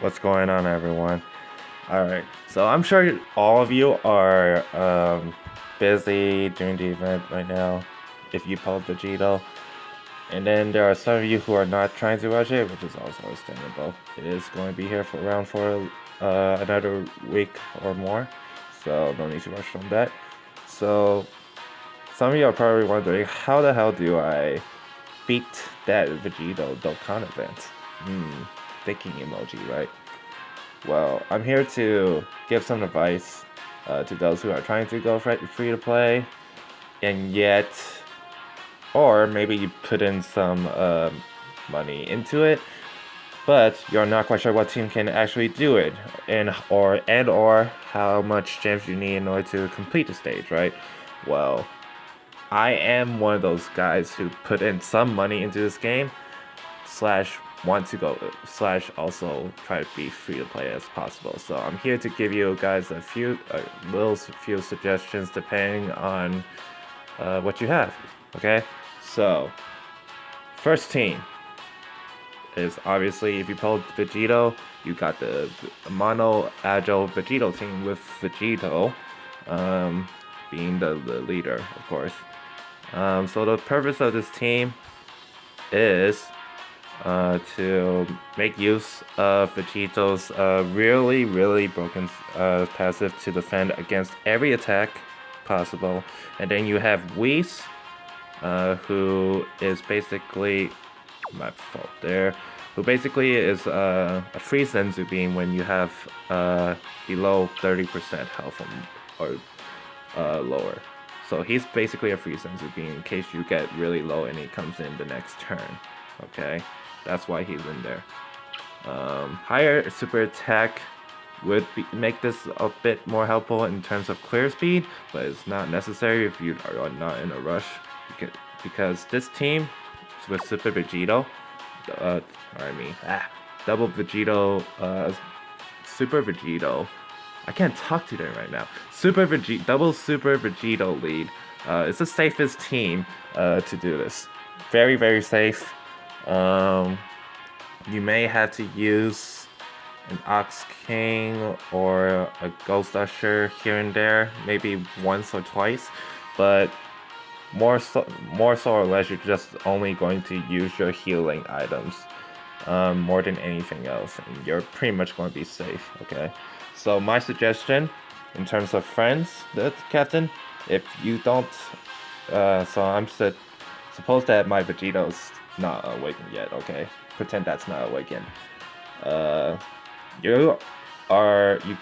What's going on, everyone? Alright, so I'm sure all of you are busy during the event right now if you pulled Vegito. And then there are some of you who are not trying to rush it, which is also understandable. It is going to be here for around for another week or more, so no need to rush on that. So some of you are probably wondering, how the hell do I beat that Vegito Dokkan event? Thinking emoji, right? Well, I'm here to give some advice to those who are trying to go free to play, and yet, or maybe you put in some money into it, but you're not quite sure what team can actually do it, and or how much gems you need in order to complete the stage, right? Well, I am one of those guys who put in some money into this game, slash want to go slash also try to be free to play as possible. So I'm here to give you guys a few suggestions depending on what you have. Okay, so first team is obviously, if you pulled Vegito, you got the mono agile Vegito team with Vegito being the leader, of course. So the purpose of this team is to make use of Vegito's really broken passive to defend against every attack possible. And then you have Whis, who is basically, my fault there, who basically is a free Senzu beam when you have below 30% health or lower. So he's basically a free Senzu beam in case you get really low and he comes in the next turn. Okay, that's why he's in there. Higher super attack would make this a bit more helpful in terms of clear speed, but it's not necessary if you are not in a rush. Because this team with Super Vegito, Double Vegito, Super Vegito. I can't talk to them right now. Double Super Vegito lead. It's the safest team to do this. Very safe. You may have to use an Ox King or a Ghost Usher here and there, maybe once or twice, but more so or less, you're just only going to use your healing items more than anything else, and you're pretty much going to be safe. Okay, so my suggestion in terms of friends, the captain, if you don't, so I'm suppose that my Vegito's not awakened yet. Okay, pretend that's not awakened. Uh, you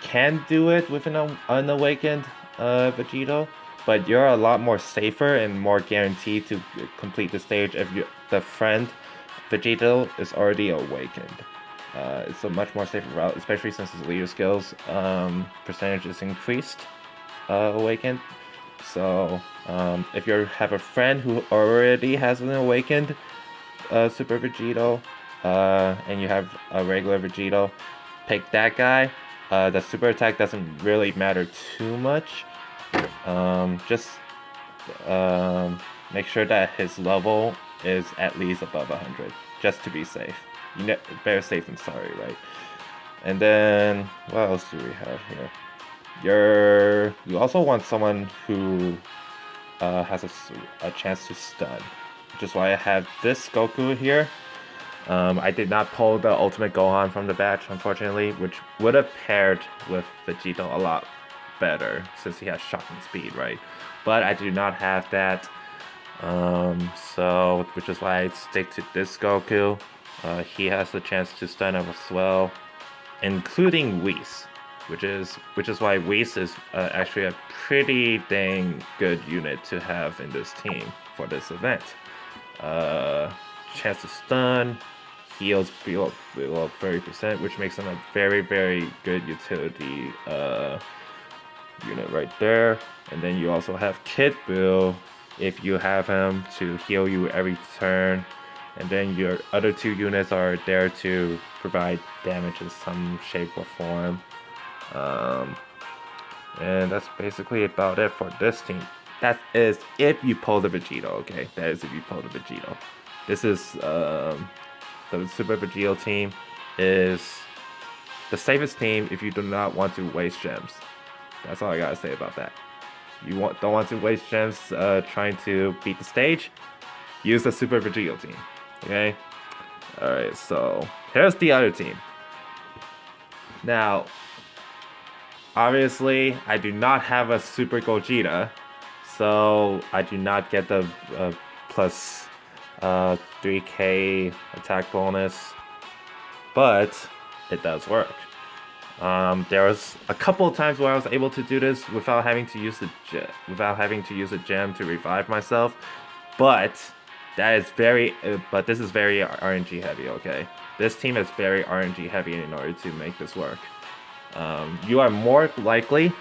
can do it with an unawakened Vegito, but you're a lot more safer and more guaranteed to complete the stage if the friend Vegito is already awakened. It's a much more safer route, especially since his leader skills percentage is increased awakened. So if you have a friend who already has an awakened Super Vegito and you have a regular Vegito, pick that guy. The super attack doesn't really matter too much. Just make sure that his level is at least above 100, just to be safe. Better safe than sorry, right? And then what else do we have here? You also want someone who has a chance to stun, which is why I have this Goku here. I did not pull the Ultimate Gohan from the batch, unfortunately, which would have paired with Vegito a lot better since he has shocking speed, right? But I do not have that, which is why I stick to this Goku. He has the chance to stun up as well, including Whis, which is why Whis is actually a pretty dang good unit to have in this team for this event. Chance to stun, heals below 30%, which makes him a very good utility unit right there. And then you also have Kid Bill if you have him to heal you every turn. And then your other two units are there to provide damage in some shape or form. And that's basically about it for this team. That is if you pull the Vegito, okay? That is if you pull the Vegito. This is the Super Vegito team is the safest team if you do not want to waste gems. That's all I gotta say about that. Don't want to waste gems trying to beat the stage? Use the Super Vegito team. Okay? Alright, so here's the other team. Now, obviously, I do not have a Super Gogeta, so I do not get the plus 3k attack bonus, but it does work. There was a couple of times where I was able to do this without having to use a gem to revive myself, but this is very RNG heavy. Okay, this team is very RNG heavy in order to make this work. You are more likely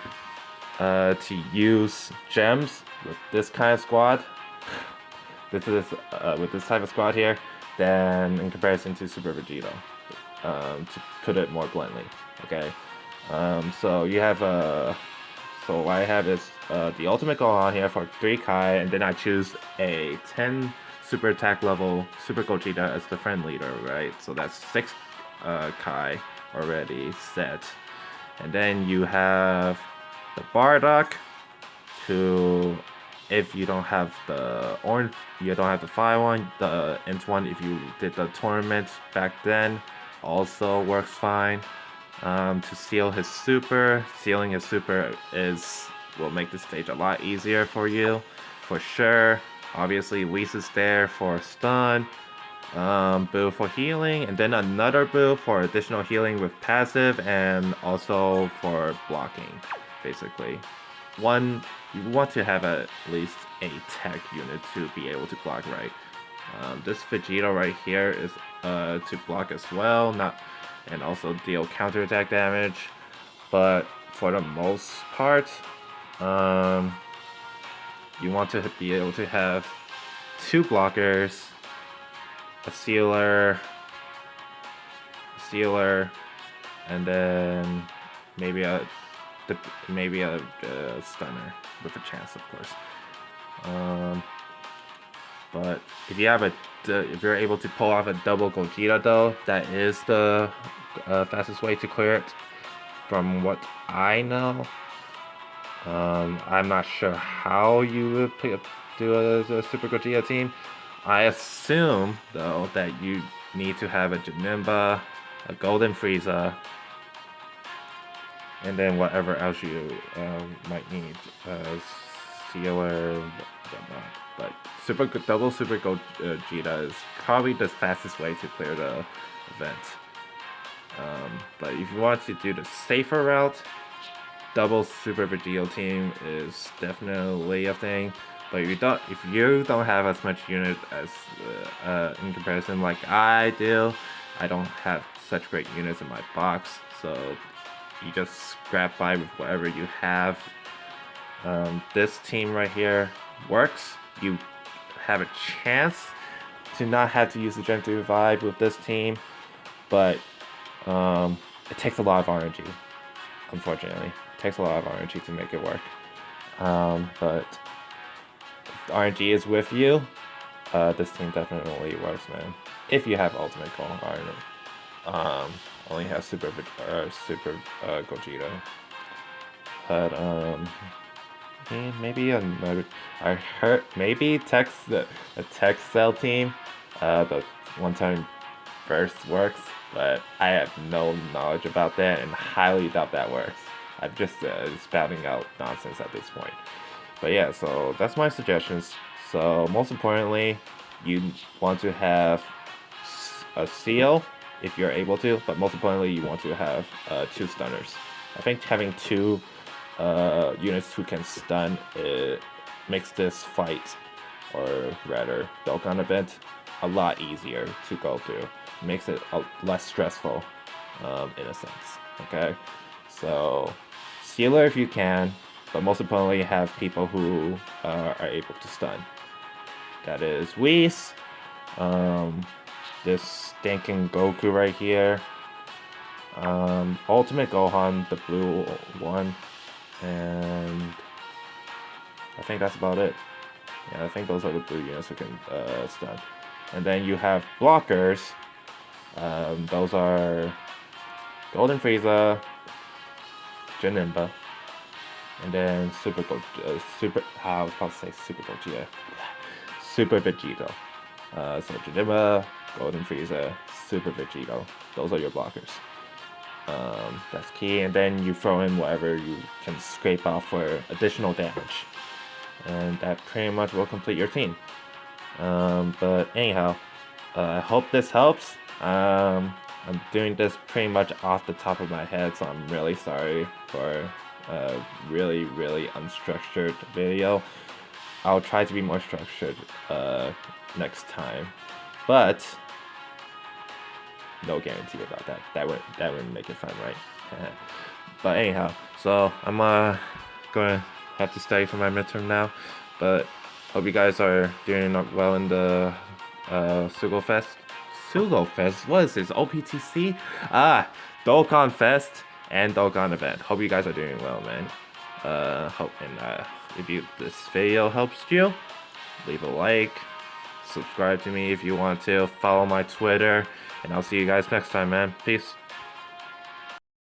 to use gems with this kind of squad. With this type of squad here, than in comparison to Super Vegito. To put it more bluntly, okay. So you have so what I have is the ultimate Gohan here for 3 Kai, and then I choose a 10 super attack level Super Gogeta as the friend leader, right? So that's 6 Kai already set. And then you have the Bardock, who, if you don't have the orange, you don't have the fire one, the int one, if you did the tournament back then, also works fine. To seal his super, sealing his super will make the stage a lot easier for you, for sure. Obviously, Whis is there for stun, Boo for healing, and then another Boo for additional healing with passive, and also for blocking, basically. You want to have at least a tech unit to be able to block right. This Vegito right here is to block as well, and also deal counterattack damage. But for the most part, you want to be able to have 2 blockers, a sealer, and then maybe a stunner with a chance, of course. But if you're able to pull off a double Gogeta, though, that is the fastest way to clear it, from what I know. I'm not sure how you would do a Super Gogeta team. I assume, though, that you need to have a Janemba, a Golden Frieza, and then whatever else you might need, sealer, whatnot. But double Super Gogeta is probably the fastest way to clear the event. But if you want to do the safer route, double Super Vegito team is definitely a thing. But if you don't have as much unit as in comparison like I do, I don't have such great units in my box, so you just scrap by with whatever you have. This team right here works. You have a chance to not have to use the Gen 3 revive with this team, but it takes a lot of RNG, unfortunately. It takes a lot of RNG to make it work. But if RNG is with you, this team definitely works, man. If you have Ultimate Gohan, only has Super Gogeta. But maybe another. I heard maybe the Tech Cell team, the one-time burst works, but I have no knowledge about that and highly doubt that works. I'm just spouting out nonsense at this point. But yeah, so that's my suggestions. So most importantly, you want to have a seal if you're able to, but most importantly, you want to have 2 stunners. I think having 2 units who can stun makes this fight, or rather Dokkan event, a lot easier to go through. Makes it less stressful, in a sense. Okay, so sealer if you can, but most importantly have people who are able to stun. That is Whis, this stinking Goku right here, Ultimate Gohan, the blue one, and I think that's about it. Yeah, I think those are the blue units who can stun. And then you have blockers. Those are Golden Frieza, Janemba, and then I was about to say Super Gogeta. Super Vegito. So Janemba, Golden Frieza, Super Vegito. Those are your blockers. That's key, and then you throw in whatever you can scrape off for additional damage. And that pretty much will complete your team. But anyhow, I hope this helps. I'm doing this pretty much off the top of my head, so I'm really sorry for a really, really unstructured video. I'll try to be more structured next time, but no guarantee about that. That wouldn't make it fun, right? But anyhow, so I'm gonna have to study for my midterm now, but hope you guys are doing well in the Sugo Fest. Sugo Fest? What is this? OPTC? Dokkan Fest and Dokkan event. Hope you guys are doing well, man. If this video helps you, leave a like, subscribe to me if you want to, follow my Twitter, and I'll see you guys next time, man. Peace.